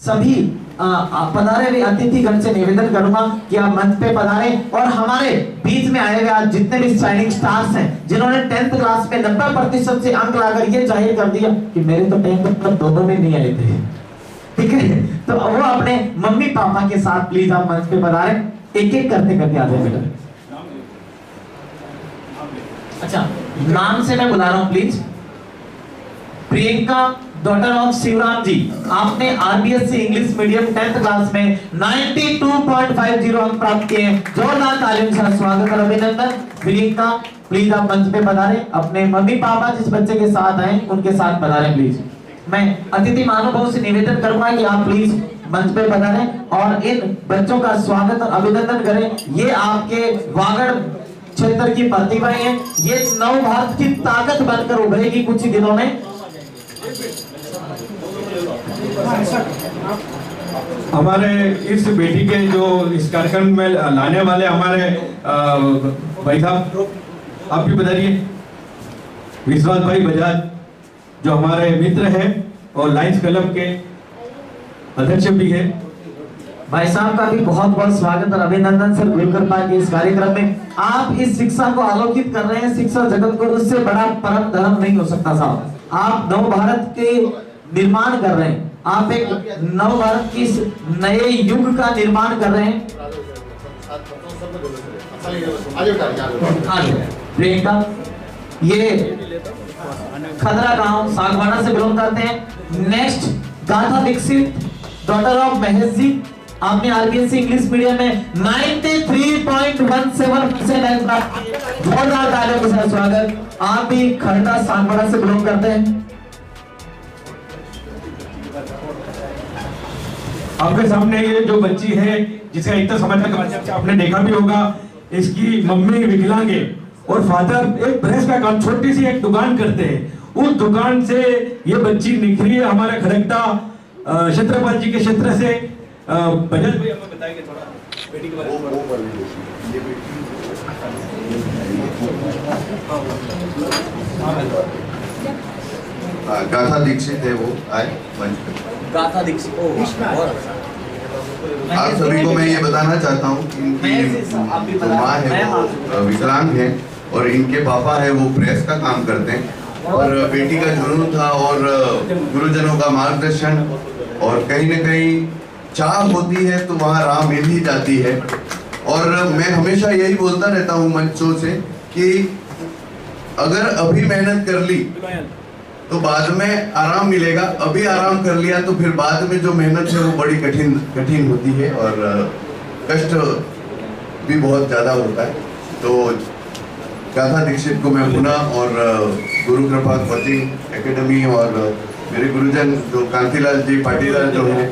सभी पधारे हुए अतिथिगण से निवेदन करूंगा कि आप मंच पे पधारे और हमारे बीच में आए हुए आज जितने भी शाइनिंग स्टार्स हैं जिन्होंने 10th क्लास में 90% से अंक लाकर ये जाहिर कर दिया कि मेरे तो 10th में दोनों में नहीं आए थे, ठीक है, तो वो अपने मम्मी पापा के साथ प्लीज आप मंच पे पधारे, एक एक करते करते आ जाए बेटा। अच्छा, नाम से मैं बुला रहा हूं please. Priyanka daughter of Shivram ji, आपने RBSC English medium 10th class में 92.50 अंक प्राप्त किए हैं। जोरदार तालियों के साथ स्वागत और अभिनंदन। प्रियंका प्लीज आप मंच पे पधारें, अपने मम्मी पापा जिस बच्चे के साथ आए उनके साथ पधारें प्लीज। मैं अतिथि महानुभाव से निवेदन करूंगा कि आप प्लीज मंच पे पधारें और इन बच्चों का स्वागत और अभिनंदन करें। ये आपके वागड़ क्षेत्र की प्रतिभाएं हैं, ये नव भारत की ताकत बनकर उभरेगी कुछ ही दिनों में। हमारे इस बेटी के जो इस कार्यक्रम में लाने वाले हमारे भाई साहब, आप भी बताइए। विश्वास भाई बजाज जो हमारे मित्र हैं और लायंस क्लब के अध्यक्ष भी है। भाई साहब का भी बहुत बहुत स्वागत और अभिनंदन सर गुरु कृपा के इस कार्यक्रम में। आप इस शिक्षा को आलोकित कर रहे हैं, शिक्षा जगत को, उससे बड़ा परम धर्म नहीं हो सकता साहब। आप नव भारत के निर्माण कर रहे हैं, आप एक नव भारत की नए युग का निर्माण कर रहे हैं। प्रियंका ये खदरा गांव सागवाड़ा से बिलोंग करते हैं। नेक्स्ट गाथा दीक्षित डॉटर ऑफ महेश जी, आपने आरबीएससी इंग्लिश मीडियम में 93.17% अंक प्राप्त किए। जोरदार तालियों के साथ स्वागत। आप भी खड़ता सागवाड़ा से बिलोंग करते हैं। आपके सामने ये जो बच्ची है जिसका इतना समाचार के माध्यम से आपने देखा भी होगा, इसकी मम्मी विकलांग है और फादर एक प्रेस का काम, छोटी सी एक दुकान करते हैं। उस दुकान से ये बच्ची निखरी है हमारे खड़कता छत्रपाल जी के क्षेत्र से। बजाज भाई हमें बताएंगे थोड़ा बेटी के बारे में। गाथा दीक्षित है, वो आए मंच पे। गाथा दीक्षित, आप सभी को मैं ये बताना चाहता हूँ कि इनकी माँ है वो विकलांग है और इनके पापा है वो प्रेस का काम करते हैं और बेटी का जुनून था और गुरुजनों का मार्गदर्शन और कहीं न कहीं चाह होती है तो वहाँ राह मिल ही जाती है। और मैं हमेशा यही बोलता रहता हूँ मंचों से कि अगर अभी मेहनत कर ली तो बाद में आराम मिलेगा, अभी आराम कर लिया तो फिर बाद में जो मेहनत है वो बड़ी कठिन होती है और कष्ट भी बहुत ज़्यादा होता है। तो गाथा दीक्षित को मैं पुनः और गुरु कृपा कोचिंग एकेडमी और मेरे गुरुजन जो कांतिलाल जी पाटीदार जो हैं,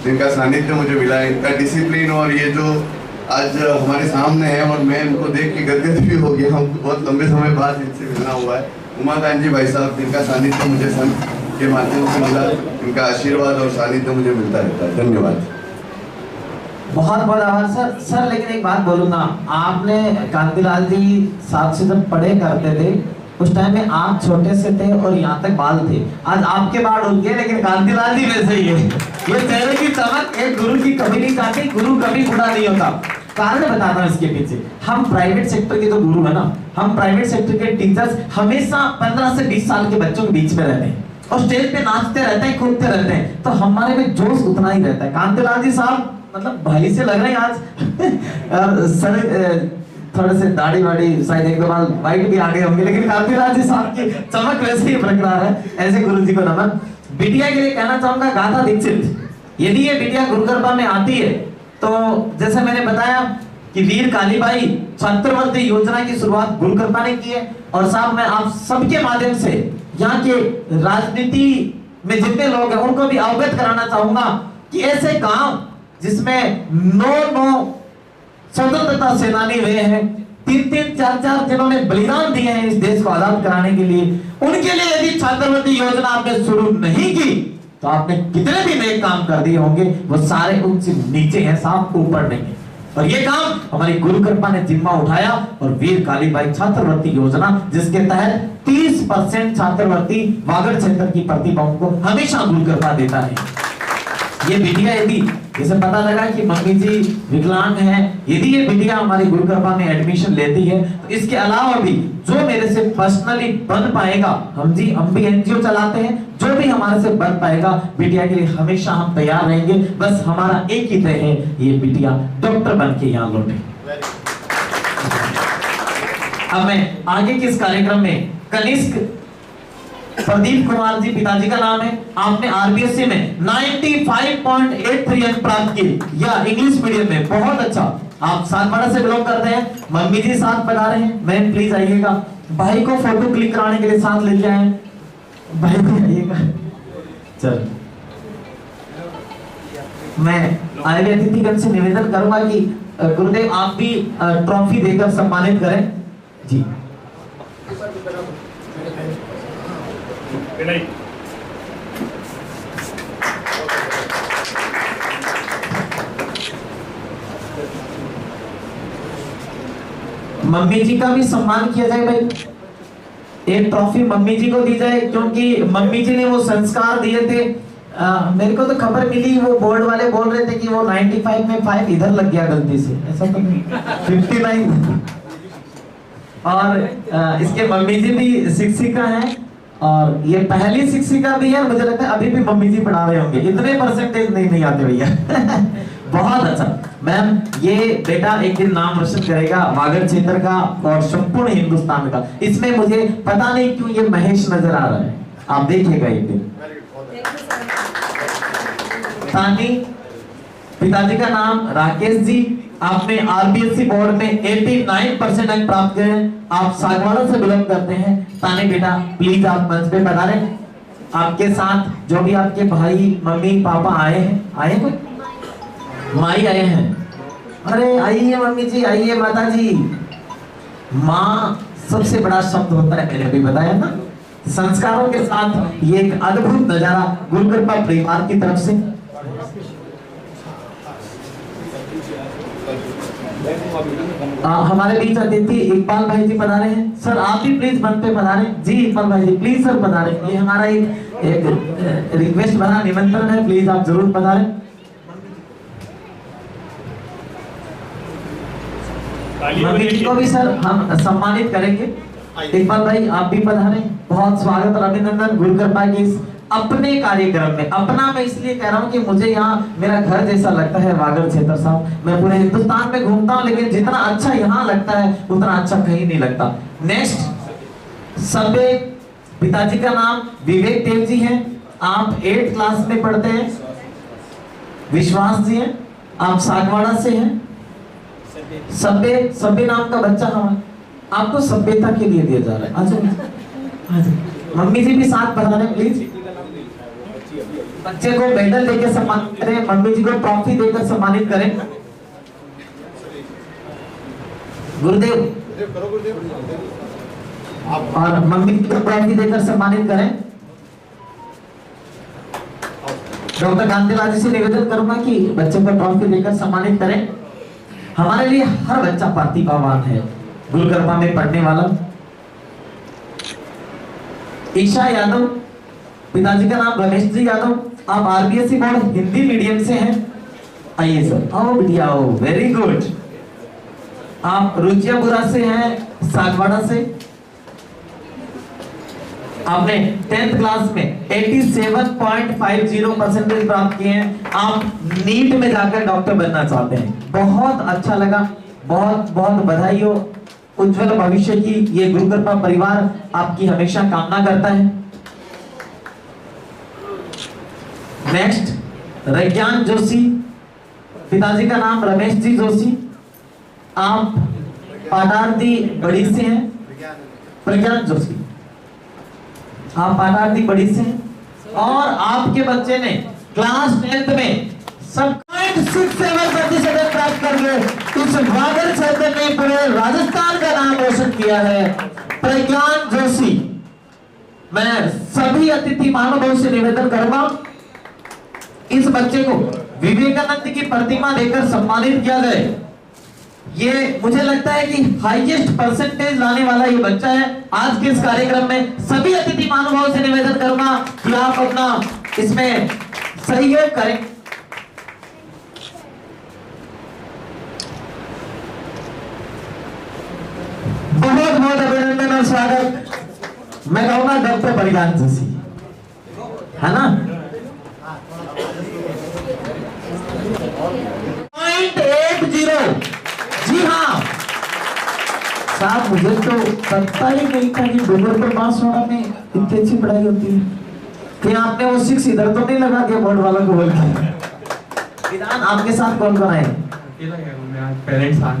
जिनका सानिध्य मुझे मिला है, इनका डिसिप्लिन और ये जो आज हमारे सामने है और मैं इनको देख के गदगद भी हो गया हूँ, बहुत लंबे समय बाद इनसे मिलना हुआ है। उमाकांत जी भाई साहब, जिनका सानिध्य मुझे संत के माध्यम से मिला, इनका आशीर्वाद और सानिध्य मुझे मिलता रहता है। धन्यवाद। बहुत बहुत आभार सर। सर लेकिन एक बात बोलूंगा, आपने कांतिलाल जी साथ से जब पढ़े करते थे उस टाइम में आप छोटे से थे और यहाँ तक बाल थे, आज आपके बाल उग गए लेकिन कांतिलाल जी वैसे ही है। ये चेहरे की चमक एक गुरु की कभी नहीं जाती, गुरु कभी बूढ़ा नहीं होता। कारण बताता हूँ इसके पीछे। हम प्राइवेट सेक्टर के जो गुरु है ना, हम प्राइवेट सेक्टर के टीचर्स हमेशा 15 से 20 साल के बच्चों के बीच में रहते हैं और स्टेज पे नाचते रहते हैं, कूदते रहते हैं, तो हमारे में जोश उतना ही रहता है। कांतिलाल जी साहब मतलब भाई से लग रहे हैं आज। सर थोड़े से दाढ़ी वाड़ी शायद एक दो बार वाइट भी आ गए होंगे, लेकिन कांतिलाल जी साहब की चमक वैसे ही बरकरार है। ऐसे गुरु जी को नमन। बिटिया के लिए कहना चाहूंगा गाथा दीक्षित, यदि ये बिटिया गुरु कृपा में आती है तो जैसे मैंने बताया कि वीर कालीबाई छात्रवृत्ति योजना की शुरुआत गुरु कृपा ने की है। और साहब मैं आप सबके माध्यम से यहाँ के राजनीति में जितने लोग हैं उनको भी अवगत कराना चाहूंगा कि ऐसे गांव जिसमें 9 स्वतंत्रता सेनानी हुए हैं, 3-3, 4-4 जिन्होंने बलिदान दिए हैं इस देश को आजाद कराने के लिए, उनके लिए यदि छात्रवृत्ति योजना आपने शुरू नहीं की तो आपने कितने भी नेक काम कर दिए होंगे, वो सारे उनसे नीचे हैं साहब, ऊपर नहीं है। और ये काम हमारी गुरु कृपा ने जिम्मा उठाया और वीर कालीबाई छात्रवृत्ति योजना, जिसके तहत 30% छात्रवृत्ति वागड़ क्षेत्र की प्रतिभाओं को हमेशा गुरु कृपा देता है। ये बिटिया यदि जैसे पता लगा कि मम्मी जी विकलांग हैं, यदि ये बिटिया हमारी गुरु कृपा में एडमिशन लेती है तो इसके अलावा भी जो मेरे से पर्सनली बन पाएगा, हम भी एनजीओ चलाते हैं, जो भी हमारे से बन पाएगा बिटिया के लिए हमेशा हम तैयार रहेंगे। बस हमारा एक ही तय है, ये बिटिया डॉक्टर बन के यहाँ लौटे। अब मैं आगे के इस कार्यक्रम में कनिष्क प्रदीप कुमार जी पिताजी का नाम है, आपने आरबीएससी में 95.83 अंक प्राप्त किए या इंग्लिश मीडियम में, बहुत अच्छा। आप सातवाड़ा से बिलोंग करते हैं, मम्मी जी साथ बता रहे हैं, मैम प्लीज आइएगा। भाई को फोटो क्लिक कराने के लिए साथ ले जाए, भाई भी आइएगा। चल मैं आए हुए अतिथिगण से निवेदन करूंगा कि गुरुदेव आप भी ट्रॉफी देकर सम्मानित करें जी। मम्मी जी का भी सम्मान किया जाए भाई, एक ट्रॉफी मम्मी जी को दी जाए, क्योंकि मम्मी जी ने वो संस्कार दिए थे। मेरे को तो खबर मिली, वो बोर्ड वाले बोल रहे थे कि वो 95 में 5 इधर लग गया गलती से, ऐसा तो नहीं, 59। और इसके मम्मी जी भी शिक्षिका हैं और ये पहली शिक्षिका भी है, मुझे लगता है अभी भी मम्मी जी पढ़ा रहे होंगे, इतने परसेंटेज नहीं आते भैया। बहुत अच्छा मैम, ये बेटा एक दिन नाम रोशन करेगा वागड़ क्षेत्र का और संपूर्ण हिंदुस्तान का। इसमें मुझे पता नहीं क्यों ये महेश नजर आ रहा है, आप देखिएगा एक दिन। तानी पिताजी का नाम राकेश जी, आपने आरबीएससी बोर्ड में 89% अंक प्राप्त किए हैं, आप सागवाड़ा से बिलोंग करते हैं। तानी बेटा प्लीज आप मंच पे पधारें, आपके साथ जो भी आपके भाई मम्मी पापा आए हैं कोई माई आए हैं। अरे आइए मम्मी जी, आइए माता जी। माँ सबसे बड़ा शब्द होता है, मैंने अभी बताया ना। संस्कारों के साथ ये एक अद्भुत नजारा गुरु कृपा परिवार की तरफ से। हमारे बीच अतिथि इकबाल भाई जी पधारे हैं, सर आप भी प्लीज मंच पे पधारें जी। इकबाल भाई जी प्लीज सर पधारें, ये हमारा एक रिक्वेस्ट बना, निमंत्रण है, प्लीज आप जरूर पधारें। मम्मी जी को भी सर हम सम्मानित करेंगे। इकबाल भाई आप भी पधारें, बहुत स्वागत और अभिनंदन गुरु कृपा के इस अपने कार्यक्रम में। अपना मैं इसलिए कह रहा हूँ कि मुझे यहाँ मेरा घर जैसा लगता है वागड़ क्षेत्र साहब। मैं पूरे हिंदुस्तान में घूमता हूँ, लेकिन जितना अच्छा यहाँ लगता है उतना अच्छा कहीं नहीं लगता। नेक्स्ट सबे पिताजी का नाम विवेक देव जी हैं, आप 8th क्लास में पढ़ते हैं। विश्वास जी हैं, आप सागवाड़ा से हैं। सभ्य नाम का बच्चा हमारा, आपको सभ्यता के लिए दिया जा रहा है। मम्मी जी भी साथ बता रहे प्लीज। बच्चे को मेडल देकर सम्मानित करें, मम्मी जी को ट्रॉफी देकर सम्मानित करें। गुरुदेव और मम्मी को ट्रॉफी देकर सम्मानित करें। डॉक्टर कांतिलाल जी से निवेदन करूंगा कि बच्चे को ट्रॉफी देकर सम्मानित करें। हमारे लिए हर बच्चा प्रतिभावान है, गुरु कृपा में पढ़ने वाला। ईशा यादव, पिताजी का नाम रमेश जी यादव, आप आरबीएससी बोर्ड हिंदी मीडियम से हैं। आइए सर, आओ बिटिया आओ, वेरी गुड। आप रुचियापुरा से हैं, सागवाड़ा से। आपने 10th क्लास में 87.50 परसेंटेज प्राप्त किए हैं। आप नीट में जाकर डॉक्टर बनना चाहते हैं, बहुत अच्छा लगा, बहुत बहुत बधाई हो। उज्जवल भविष्य की ये गुरु कृपा परिवार आपकी हमेशा कामना करता है। नेक्स्ट रज्ञान जोशी, पिताजी का नाम रमेश जी जोशी, आप पाटारदी बड़ी से हैं। प्रज्ञान जोशी, आप पाटारदी बड़ी से हैं और आपके बच्चे ने क्लास 10th में 7.67% प्राप्त करके इस वागड़ क्षेत्र ने पूरे राजस्थान का नाम रोशन किया है। प्रज्ञान जोशी, मैं सभी अतिथि महानुभावों से निवेदन करूंगा इस बच्चे को विवेकानंद की प्रतिमा देकर सम्मानित किया जाए। ये मुझे लगता है कि हाईएस्ट परसेंटेज लाने वाला ये बच्चा है आज के इस कार्यक्रम में। सभी अतिथि महानुभावों से निवेदन करूंगा कि आप अपना इसमें सहयोग करें। स्वागत मैं कहूंगा डॉक्टर बलिदान जोशी, है ना। 0.80, जी हाँ साहब, मुझे तो पता ही नहीं था कि डूंगरपुर बांसवाड़ा में इतनी अच्छी पढ़ाई होती है। कि आपने वो 6 इधर तो नहीं लगा के बोर्ड वालों को बोल के। विधान आपके साथ कौन कौन आए? पेरेंट्स आए।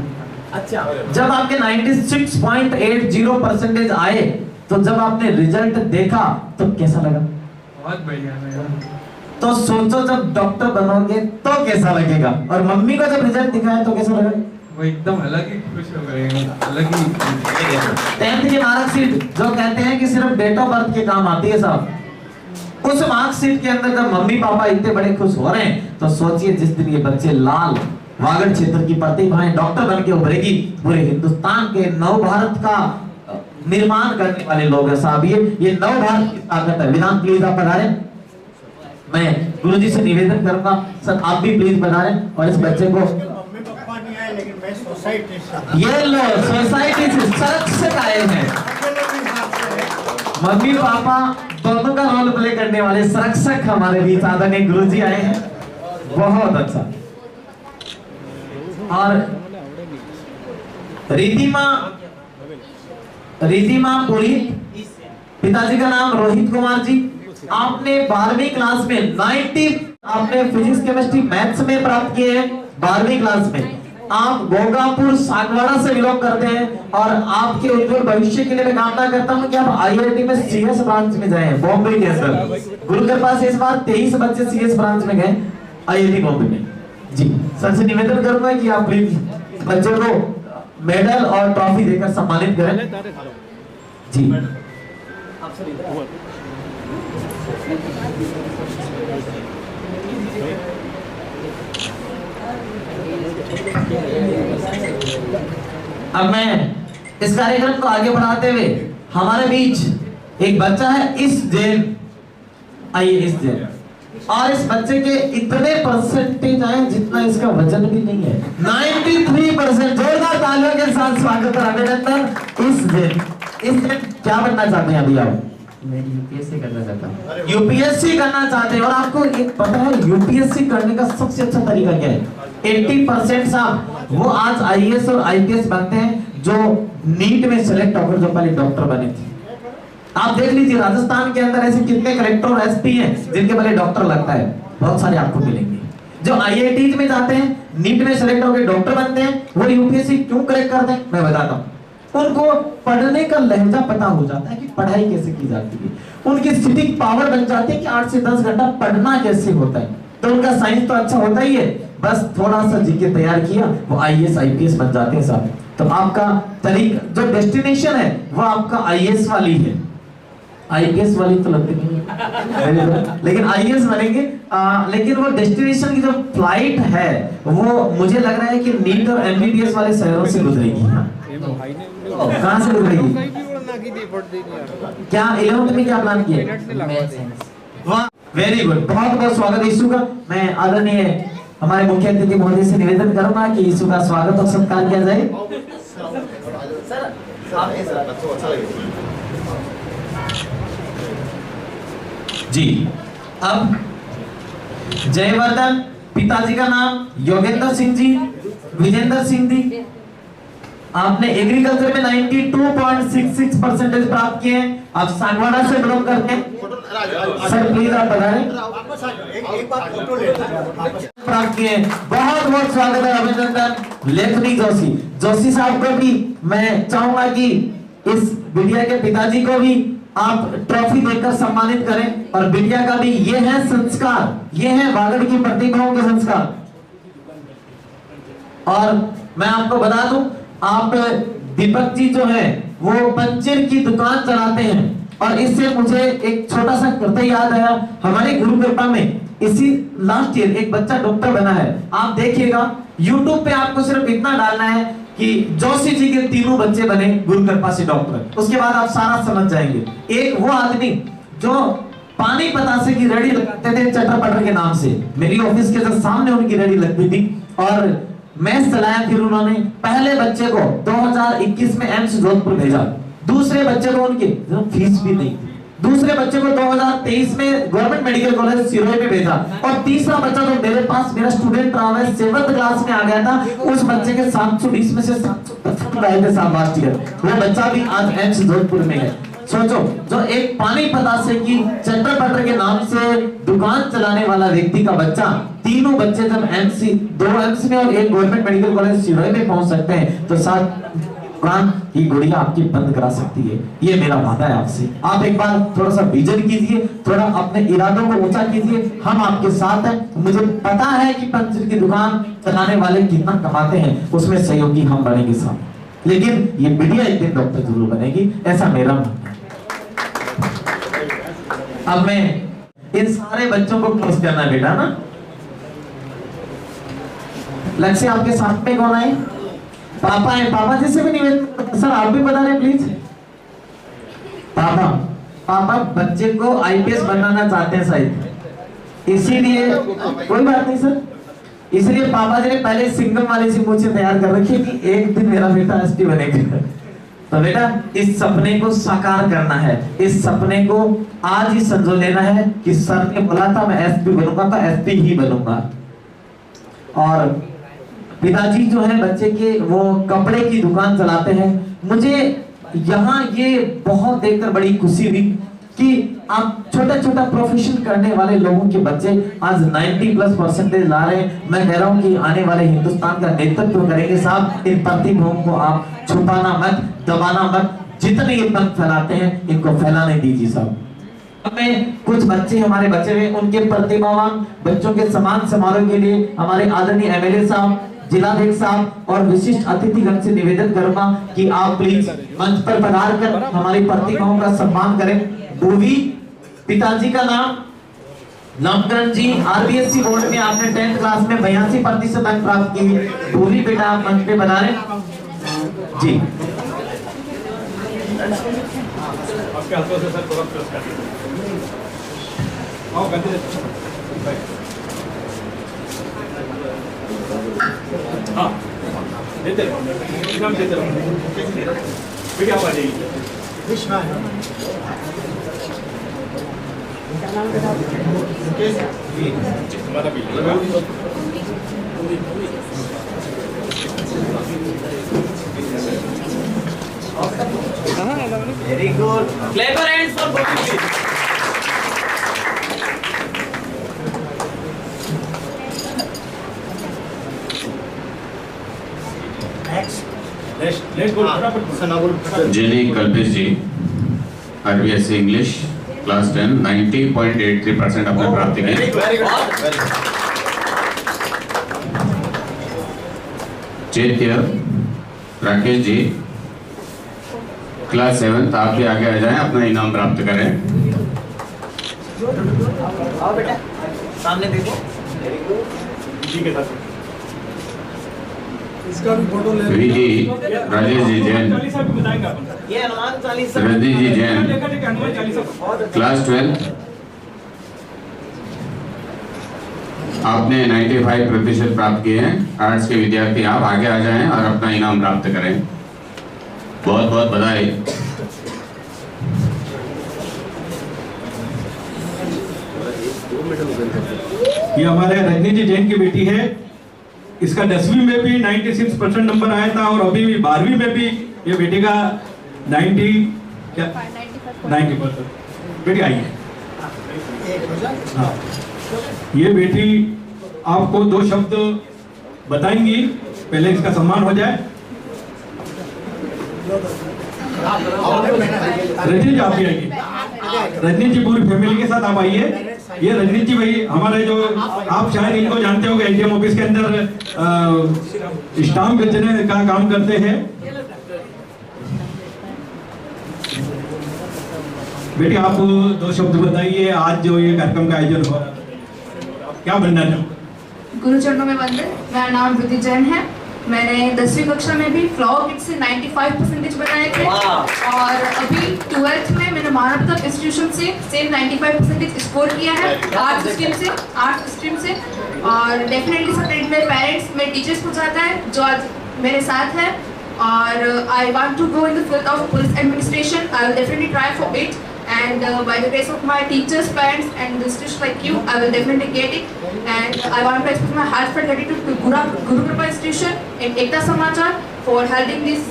अच्छा, जब आपके 96.80% आए तो जब आपने रिजल्ट देखा तो कैसा लगा? बहुत बढ़िया लगा। तो सोचो जब डॉक्टर बनोगे तो कैसा लगेगा, और मम्मी को जब रिजल्ट दिखाया तो कैसा लगा? वो एकदम अलग ही खुश हो गए, अलग ही। 10th की मार्कशीट जो कहते हैं कि सिर्फ डेट ऑफ बर्थ के काम आती है साहब, उस मार्कशीट के अंदर जब मम्मी पापा इतने बड़े खुश हो रहे हैं तो सोचिए जिस दिन ये बच्चे लाल वागड़ क्षेत्र की प्रतिभाएं डॉक्टर बन के उभरेगी, पूरे हिंदुस्तान के नव भारत का निर्माण करने वाले लोग हैं साहब। ये नव भारत की ताकत है। विधान प्लीज आप पधारें। मैं गुरुजी से निवेदन करूंगा सर आप भी प्लीज पधारें और इस बच्चे को मम्मी पापा नहीं आए लेकिन मैं सोसाइटी से, ये लो सोसाइटी से सड़क से आए हैं। मम्मी पापा दोनों का रोल प्ले करने वाले संरक्षक हमारे बीच आदरणीय गुरुजी आए हैं, बहुत अच्छा। और रिधिमा पुरी, पिताजी का नाम रोहित कुमार जी। आपने 12वीं क्लास में 90, आपने फिजिक्स केमिस्ट्री मैथ्स में प्राप्त किए हैं 12वीं क्लास में। आप गोगापुर सागवाड़ा से बिलोंग करते हैं और आपके उज्जवल भविष्य के लिए मैं कामना करता हूं कि आप आईआईटी में सीएस ब्रांच में जाएं, बॉम्बे के अंदर। गुरु के पास इस बार 23 बच्चे सीएस ब्रांच में गए आईआईटी बॉम्बे में। जी सर से निवेदन करूंगा कि आप प्लीज बच्चों को मेडल और ट्रॉफी देकर सम्मानित करें। जी अब मैं इस कार्यक्रम को आगे बढ़ाते हुए हमारे बीच एक बच्चा है इस जैन, आइए इस जैन, और इस बच्चे के इतने परसेंटेज आए जितना इसका वजन भी नहीं है, 93%। जोरदार तालियों के साथ स्वागत और अभिनंदन। इस जैन क्या बनना चाहते हैं अभी आप? मैं यूपीएससी करना चाहता हूँ। यूपीएससी करना चाहते हैं, और आपको एक पता है यूपीएससी करने का सबसे अच्छा तरीका क्या है? 80% साहब वो आज आईएएस और आईपीएस बनते हैं जो नीट में सेलेक्ट होकर जो पहले डॉक्टर बने थे। आप देख लीजिए राजस्थान के अंदर ऐसे कितने कलेक्टर और एसपी हैं जिनके पहले डॉक्टर लगता है, बहुत सारे आपको मिलेंगे। जो आईआईटी में जाते हैं, नीट में सेलेक्ट होकर डॉक्टर बनते हैं, वो यूपीएससी क्यों क्रैक करते हैं मैं बताता हूँ। उनको पढ़ने का लहजा पता हो जाता है कि पढ़ाई कैसे की जाती है, उनकी सिटिंग पावर बन जाती है कि 8 से 10 घंटा पढ़ना कैसे होता है। तो उनका साइंस तो अच्छा होता ही है, बस थोड़ा सा जीके तैयार किया वो आईएएस आईपीएस बन जाते हैं साहब। तो आपका तरीका जो डेस्टिनेशन है वो आपका आईएएस वाली है, आईपीएस वाली तो लगती नहीं लेकिन आईएएस बनेंगे। लेकिन वो डेस्टिनेशन की जो फ्लाइट है वो मुझे लग रहा है कि नीट और एमबीबीएस वाले शहरों से गुजरेगी। कहाँ से गुजरेगी? क्या 11th में क्या प्लान किया? वाह वेरी गुड, बहुत बहुत स्वागत यीशु का। मैं आदरणीय हमारे मुख्य अतिथि महोदय से निवेदन करूंगा कि यीशु का स्वागत और सत्कार किया जाए। जी अब जयवर्धन, पिताजी का नाम योगेंद्र सिंह जी, विजेंद्र सिंह जी। आपने एग्रीकल्चर में 92.66% प्राप्त किए हैं। आप सांगवाड़ा से बिलोंग करते हैं। सर प्लीज आप बताएं। प्राप्त किए, बहुत बहुत स्वागत है, अभिनंदन। लेखनी जोशी साहब को भी मैं चाहूंगा कि इस बिटिया के पिताजी को भी आप ट्रॉफी देकर सम्मानित करें। और बिटिया का भी ये है संस्कार, ये है वागड़ की प्रतिभाओं के संस्कार। और मैं आपको बता दूं, आप दीपक जी जो है वो पंचर की दुकान चलाते हैं, और इससे मुझे एक छोटा सा कृत्य याद आया। हमारे गुरु कृपा में इसी लास्ट ईयर एक बच्चा डॉक्टर बना है। आप देखिएगा YouTube पे आपको सिर्फ इतना डालना है कि जोशी जी के 3 बच्चे बने गुरु कृपा से डॉक्टर, उसके बाद आप सारा समझ जाएंगे। एक वो आदमी जो पानी पतासे की रेडी लगाते थे चटर पटर के नाम से, मेरी ऑफिस के जस्ट सामने उनकी रेडी लगती थी, और मैच चलाया। फिर उन्होंने पहले बच्चे को 2021 में एम्स जोधपुर भेजा। दूसरे बच्चे को उनकी फीस भी नहीं, दूसरे बच्चे को 2023 में गवर्नमेंट मेडिकल कॉलेज सिरोही में भेजा, और तीसरा बच्चा तो मेरे पास, मेरा स्टूडेंट रहा है, 7th क्लास में आ गया था, उस बच्चे के 720 में से 710 आए थे लास्ट ईयर। वो बच्चा भी आज एम्स जोधपुर में है। सोचो, जो एक पानी पतासे की चटर पटर के नाम से दुकान चलाने वाला व्यक्ति का बच्चा, तीनों बच्चे जब एमसी, 2 एम्स में और एक गवर्नमेंट मेडिकल कॉलेज सिरोही में पहुंच सकते हैं, तो साथ दुकान की गुड़िया आपकी बंद करा सकती है। ये मेरा वादा है आपसे। आप एक बार थोड़ा सा विजन कीजिए, थोड़ा अपने इरादों को ऊंचा कीजिए, हम आपके साथ हैं। मुझे पता है कि पंचर की दुकान चलाने वाले कितना कमाते हैं, उसमें सहयोगी हम बनेंगे साहब, लेकिन ये बिटिया एक दिन डॉक्टर जरूर बनेगी, ऐसा मेरा मानना है। अब मैं इन सारे बच्चों को क्लोज करना है बेटा ना। लक्ष्य आपके साथ में कौन है? पापा है। पापा जी से भी निवेदन, सर आप भी बता रहे प्लीज। पापा बच्चे को आईपीएस बनाना चाहते हैं शायद, इसीलिए कोई बात नहीं सर, इसलिए पापा जी ने पहले सिंगम वाली सी मुझे तैयार कर रखी कि एक दिन मेरा बेटा एसपी बनेगा। तो बेटा इस सपने को साकार करना है, इस सपने को आज ही संजो लेना है कि सर ने बोला था मैं एसपी बनूंगा तो एसपी ही बनूंगा। और पिताजी जो है बच्चे के, वो कपड़े की दुकान चलाते हैं। मुझे यहाँ ये बहुत देखकर बड़ी खुशी हुई कि आप छोटा छोटा प्रोफेशन करने वाले लोगों के बच्चे आज 90+% ला रहे हैं। मैं कह रहा हूँ कि आने वाले हिंदुस्तान का नेतृत्व करेंगे साहब। इन प्रतिभाओं को आप छुपाना मत, दबाना मत, जितने ये पंख फैलाते हैं इनको फैलाने दीजिए साहब। में कुछ बच्चे हमारे बचे हुए, उनके प्रतिभावान बच्चों के सम्मान समारोह के लिए हमारे आदरणीय एमएलए साहब, जिलाध्यक्ष साहब और विशिष्ट अतिथिगण से निवेदन करूंगा कि आप प्लीज मंच पर पधार कर हमारी प्रतिभाओं का सम्मान करें। भूवी, पिताजी का नाम नामकरण जी, आरबीएससी बोर्ड में आपने 10th क्लास में 82% अंक प्राप्त किए। भूवी बेटा आप मंच पे पधारें जी। आपके हाथों से सर थोड़ा प्रेस कर दीजिए। आओ गंदे हाँ देते रहो, इनाम देते रहो। बेटा आ जाइए। हमारा भी very good, clever hands for both please. Jeni Kalpesh ji, RBSC English class 10, 90.83% आपने प्राप्त किया। चैत्य राकेश जी, क्लास 7, आप भी आगे आ जाएं, अपना इनाम प्राप्त करें। आओ बेटा सामने देखो। ठीक है सर। इसका भी फोटो ले। विकी राजेश जी जैन, ये हनुमान चालीसा, रजनी जी जैन, क्लास 12, आपने 95% प्राप्त किए हैं। आर्ट्स के विद्यार्थी आप आगे आ जाएं और अपना इनाम प्राप्त करें। बहुत बहुत बधाई। ये हमारे रजनी जी जैन की बेटी है। इसका 10वीं में भी 96% नंबर आया था और अभी भी 12वीं में भी ये बेटी का 90% बेटी आई है। हाँ, ये बेटी आपको 2 शब्द बताएंगी, पहले इसका सम्मान हो जाए। रजनी जी आप भी आइए, रजनी जी पूरी फैमिली के साथ आप आइए। ये रजनी जी भाई हमारे जो, आप शायद इनको जानते होंगे, एटीएम ऑफिस के अंदर स्टाम्प बेचने का काम करते हैं। बेटी आप 2 शब्द बताइए, आज जो ये कार्यक्रम का आयोजन हो रहा है क्या बनना चाहते? गुरुचरणों में वंदन। मेरा नाम विधि जैन है। मैंने 10वीं कक्षा में भी फ्लावर किट से 95% बनाए थे और अभी 12th में मैंने मानवता इंस्टीट्यूशन से सेम 95% स्कोर किया है आर्ट्स स्ट्रीम से। और डेफिनेटली सब क्रेडिट मेरे पेरेंट्स, मेरे टीचर्स को जाता है जो आज मेरे साथ है। और I want to go in the field of police administration. I will definitely try for it. And by the grace of my teachers, parents, and institutions like you, I will definitely get it. And I want to express my heartfelt gratitude to Guru Kripa Institution and Ekta Samachar for holding this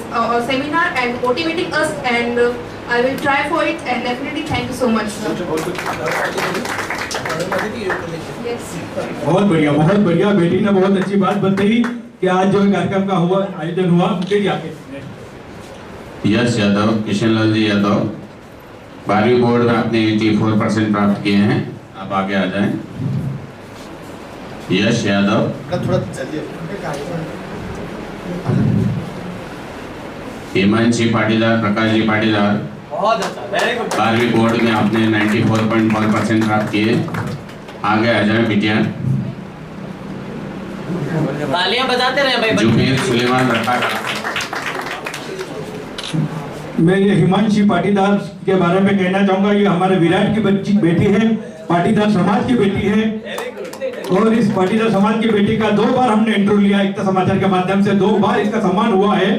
seminar and motivating us. And I will try for it. And definitely thank you so much. Yes. बहुत बढ़िया बेटी ने बहुत अच्छी बात बताई कि आज जो कार्यक्रम का आयोजन हुआ उनके आगे। यश यादव, किशन लाल जी यादव, 12वीं बोर्ड में आपने 84% प्राप्त किए हैं। आप आगे आ जाएं। यश यादव, हिमांशी पाटीदार, प्रकाश जी पाटीदार, 12वीं बोर्ड में आपने 94.5% प्राप्त किए। आगे आ जाएं बिटिया। तालियां बजाते रहे भाई। जुबेर सुलेमान रखा। मैं ये हिमांशी पाटीदार के बारे में कहना चाहूंगा। ये हमारे विराट की बेटी है, पाटीदार समाज की बेटी है। और इस पाटीदार समाज की बेटी का 2 बार हमने इंटरव्यू लिया एकता समाचार के माध्यम से, 2 बार इसका सम्मान हुआ है।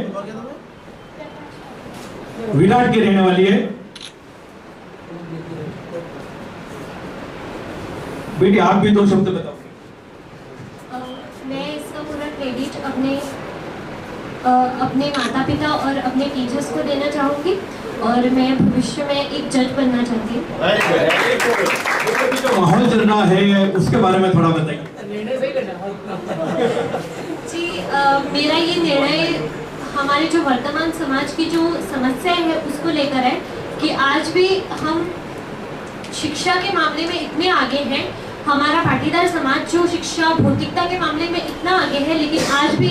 विराट की रहने वाली है बेटी। आप भी 2 शब्द बताओ। मैं इसका पूरा क्रेडिट अपने माता पिता और अपने टीचर्स को देना चाहूँगी और मैं भविष्य में एक जज बनना चाहती हूँ। जो माहौल चल रहा है उसके बारे में थोड़ा बताइए। जी, मेरा ये निर्णय हमारे जो वर्तमान समाज की जो समस्याएं है उसको लेकर है कि आज भी हम शिक्षा के मामले में इतने आगे हैं। हमारा पाटीदार समाज जो शिक्षा भौतिकता के मामले में इतना आगे है, लेकिन आज भी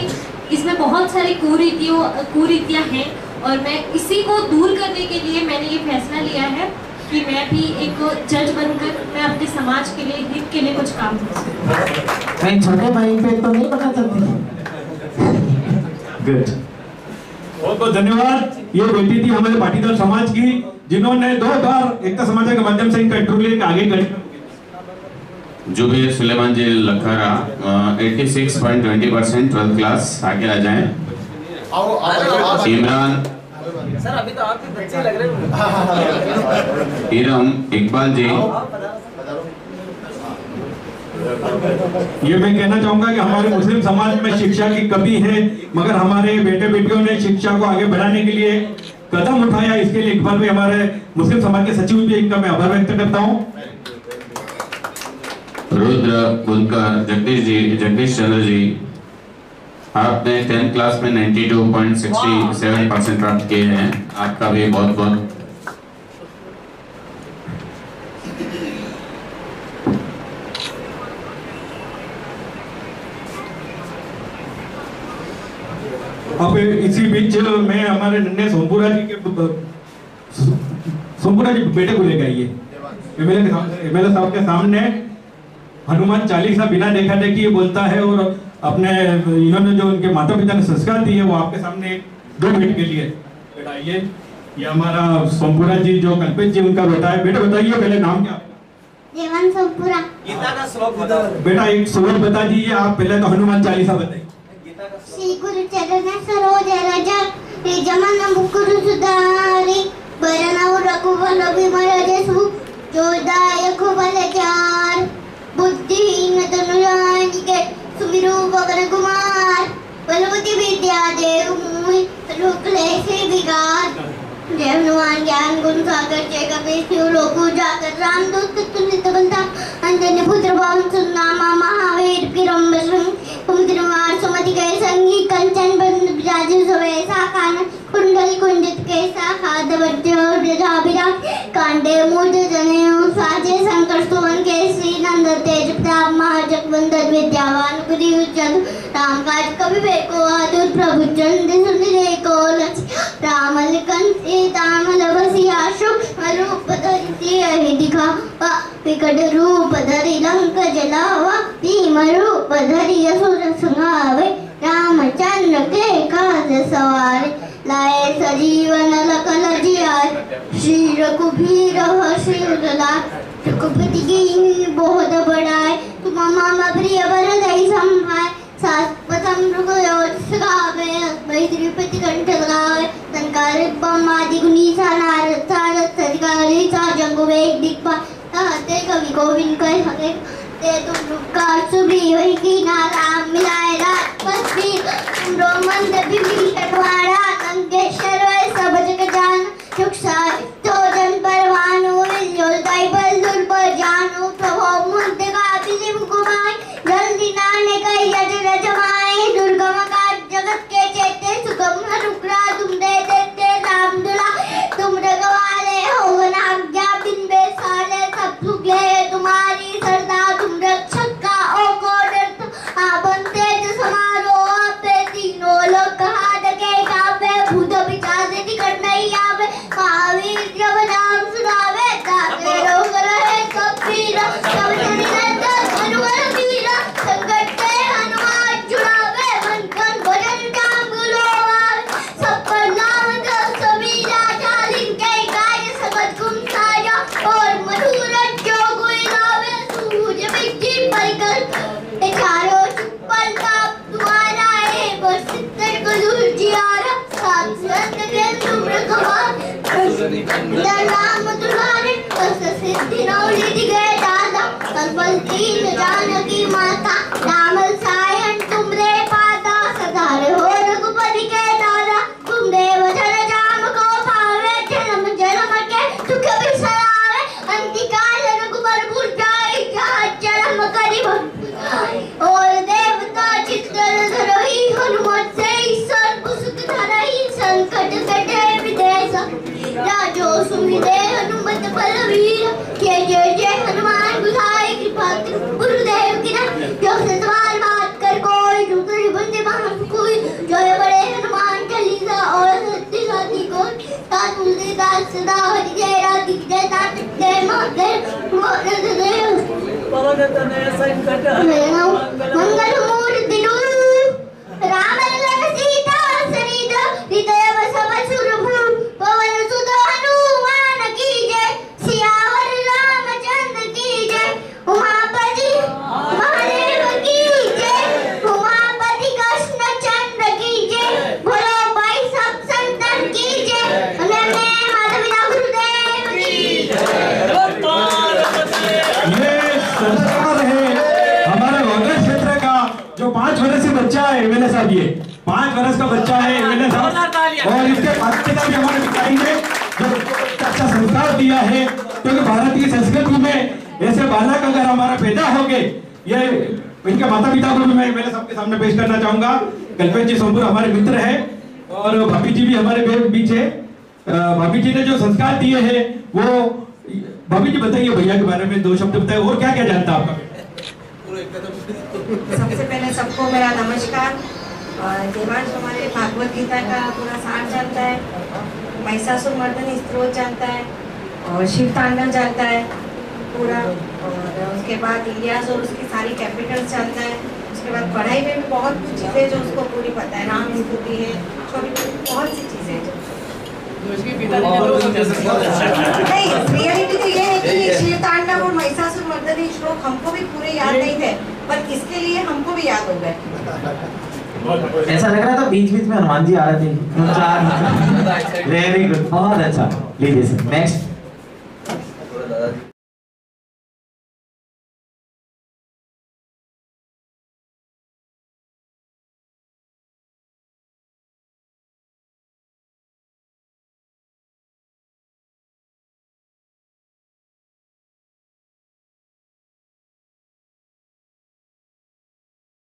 इसमें बहुत सारी कुरीतियाँ हैं और मैं इसी को दूर करने के लिए मैंने ये फैसला लिया है कि मैं भी एक जज बनकर मैं अपने समाज के लिए, हित के लिए कुछ काम करूँ। मैं छोटे भाई पे तो नहीं बना सकती। गुड, बहुत बहुत धन्यवाद। ये बेटी थी हमारे पाटीदार समाज की जिन्होंने 2 बार एकता समाचार के माध्यम से इनका इंटरव्यू लेकर आगे कर। जुबेर सुलेमान जी लखरा, 86.20% 12th क्लास। आगे आ जाएं। इमरान, सर अभी तो आपके बच्चे लग रहे हैं। इरम इकबाल जी। ये मैं कहना चाहूंगा कि हमारे मुस्लिम समाज में शिक्षा की कमी है, मगर हमारे बेटे बेटियों ने शिक्षा को आगे बढ़ाने के लिए कदम उठाया। इसके लिए इकबाल भाई हमारे मुस्लिम समाज के सचिव भी, इनका मैं आभार व्यक्त करता हूँ। रुद्र बुनकर, जगदीश चंद्र जी, आपने 10th क्लास में 92.67% प्राप्त किए हैं। आपका भी बहुत बहुत अब इसी बीच मैं हमारे नन्हे सोमपुरा जी बेटे को लेकर आइए। एमएलए साहब के सामने हनुमान चालीसा बिना देखा देखी बोलता है और अपने इन्होंने जो उनके माता पिता ने संस्कार दिए वो आपके सामने 2 मिनट के लिए बेटा आइए। ये हमारा सोमपुरा जी जो कल्पेश जी उनका बेटा है। बेटा बताइए पहले नाम क्या? देवान सोमपुरा। गीता का श्लोक बताओ बेटा। एक श्लोक बता दीजिए आप पहले तो हनुमान चालीसा बताइए। श्री गुरु चरण सरोज रज जमन मुकुर सुधारी बरनौ रघुवर विमल जसु जोदायक बलचार बुद्धिहीन तनुजानिके सुमिरो पवन कुमार बलवती विद्या देव मुहि रुक्लेश विकार जय हनुमान ज्ञान गुण सागर जय कपीश लोक उजागर रामदूत तुलित बंधा अंजनी पुत्र पवन सुनामा महावीर विक्रम कुमतिरमार सुमति के संगी कंचन बंद विराजु सवेसा कान कुंडल कुंजित केसा हाथ वज्र कांडे मूर्ध जनेऊ साजे शंकर सुवन केसरी नंद तेज प्रताप महाजगवंदन विद्यावान गुरी उज्जवल राम काज कवि बेको आदुर प्रभु चंद सुनिरे को लक्ष्य राम लिखन सीता मल बसिया सूक्ष्म रूप धरि अहि दिखावा विकट रूप धरि लंक जलावा भीम रूप धरि असुर संहारे रामचंद्र के काज सवारे लाए सजीवन लखन जियाए श्री रघुबीर हर्षिल लाए रघुपति की बहुत बड़ाई तुम मामा प्रिय वरदई संभाय सास पतम रघुयोत सगावे श्रीपति कंठ वेग दिखपा ते कवि गोविंद कर हके ते तुम रुका सुबी वही की नारा मिलाए रात पस्ती तुम रोमन देवी शटवाड़ा नंगेश्वर वै सब जग जान शुक्षा तो जन परवानो विल्योल बाइबल दुर पर जानो प्रभु मुंते का बिलिम कुमार जल्दी नाने कई यज रजमाए दुर्गम का जगत के चेते सुगम रुकरा तुम दे देते राम दुला तुम रगवाले हो नाज्ञा बिन बेसाले सब सुगले तुम्हारी सरदा तुम रक्षक का ओ को डरता बनते समारो पे तीनों लोग कहा दके कापे भूत पिचास निकट नहीं आवे महावीर जब नाम सुनावे ताके रोग रहे सब पीर सब निरंतर हनुमान वीर संकट से हनुमान छुड़ावे मन कन भजन काम गुलोवावे सब पर नाम जप समीरा चालिन के गाय सबद गुम साया और मधुर जो कोई लावे सूझ मिट्टी परिकल्प चारों पर ताप तुम्हारा है बस सितर को दूर जियारा साथ संत के तुम रखवा नाम तुम्हारे बस सिद्धि नौली दिगे दादा संबल तीन जानकी माता नामल सायन तुमरे पाता सदारे हो रघुपति के दादा तुम देव जन जाम को पावे जन्म जन्म के सुख बिसरावे अंतिकाल रघुबर पुर जाए जहाँ जन्म करी और देवता चित्तर धरही हनुमत से ईश्वर पुस्तक धरही संकट कटे विदेश राजो सुमिदे हनुमत बलवीर के जय जय हनुमान बुधाई कृपा गुरुदेव की ना जो सवाल बात कर कोई दूसरी बंदे महान कोई जय बड़े हनुमान चालीसा और सत्य साथी को साथ तुलसीदास सदा हरि जय राधि जय तात जय महादेव महादेव मंगल मूर्ति राम लखन सीता सहित हृदय बसव सुरभु पवन सुत हनुमान की जय सियावर रामचंद्र की जय उमापति महादेव की जय उमापति कृष्ण चंद्र की जय बोलो भाई सब संतन की जय मैं माता पिता गुरुदेव की ये संस्कार है हमारे वगैर क्षेत्र का जो 5 वर्ष से बच्चा है एमएलए साहब, ये 5 वर्ष का बच्चा है एमएलए साहब, और इसके बाध्यता भी हमारे बताएंगे जो अच्छा संस्कार दिया है, क्योंकि भारत की संस्कृति में ऐसे बालक अगर हमारा पैदा हो गए, ये इनके माता पिता को भी मैं एमएलए साहब के सामने पेश करना चाहूंगा। कल्पेश जी सोमपुर हमारे मित्र है और भाभी जी भी हमारे बीच है। भाभी जी ने जो संस्कार दिए हैं वो, भाभी जी बताइए भैया के बारे में 2 शब्द बताइए, और क्या क्या जानता आपका? सबसे पहले सबको मेरा नमस्कार। देवांश हमारे भागवत गीता का पूरा सार जानता है, महिषासुर मर्दनी स्त्रोत जानता है और शिव तांडव जानता है पूरा, और उसके बाद इलियास और उसकी सारी कैपिटल्स जानता है। उसके बाद पढ़ाई में भी बहुत कुछ चीज़ें जो उसको पूरी पता है, राम स्तुति है, छोटी छोटी बहुत सी चीज़ें जो नहीं, रियलिटी तो ये है कि शिव तांडव और महिषासुर मर्दनी श्लोक हमको भी पूरे याद नहीं थे, पर इसके लिए हमको भी याद हो गए। ऐसा लग रहा था बीच बीच में हनुमान जी आ रहे थे। वेरी गुड, बहुत अच्छा। लीजिए सर नेक्स्ट।